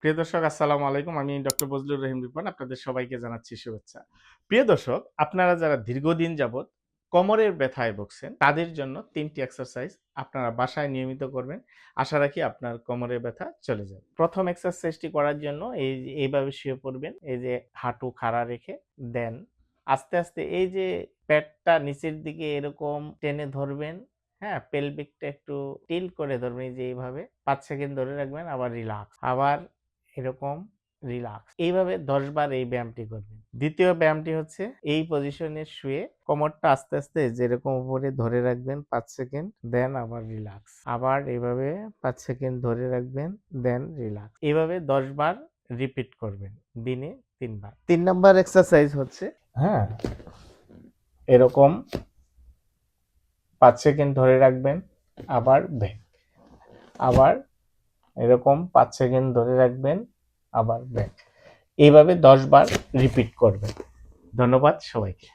প্রিয় দর্শক আসসালামু আলাইকুম। আমি ডক্টর বজলুর রহিম রিপন আপনাদের সবাইকে জানাচ্ছি শুভেচ্ছা। প্রিয় দর্শক, আপনারা যারা দীর্ঘদিন যাবৎ কোমরের ব্যথায় ভুগছেন তাদের জন্য ৩টি এক্সারসাইজ আপনারা বাসায় নিয়মিত করবেন। আশা রাখি আপনার কোমরের ব্যথা চলে যাবে। প্রথম এক্সারসাইজটি করার জন্য এইভাবে শুয়ে পড়বেন। এই যে হাঁটু খাড়া রেখে দেন আস্তে, আস্তে এই যে পেটটা নিচের দিকে এরকম টেনে ধরবেন। হ্যাঁ, পেলভিকটা একটু টিল্ট করে ধরবেন এই যে এইভাবে ৫ সেকেন্ড ধরে রাখবেন, আবার রিল্যাক্স। আবার এরকম রিল্যাক্স। এইভাবে ১০ বার এই ব্যায়ামটি করবেন। দ্বিতীয় ব্যায়ামটি হচ্ছে এই পজিশনে শুয়ে কোমরটা আস্তে, আস্তে যেরকম উপরে ধরে রাখবেন ৫ সেকেন্ড, দেন আবার রিল্যাক্স। আবার এভাবে ৫ সেকেন্ড ধরে রাখবেন, দেন রিল্যাক্স। এভাবে ১০ বার রিপিট করবেন দিনে ৩ বার। ৩ নাম্বার এক্সারসাইজ হচ্ছে, হ্যাঁ, এরকম ৫ সেকেন্ড ধরে রাখবেন, আবার ব্যাক। আবার এরকম ৫ সেকেন্ড ধরে রাখবেন, আবার ব্যাক। এইভাবে ১০ বার রিপিট করবেন। ধন্যবাদ সবাইকে।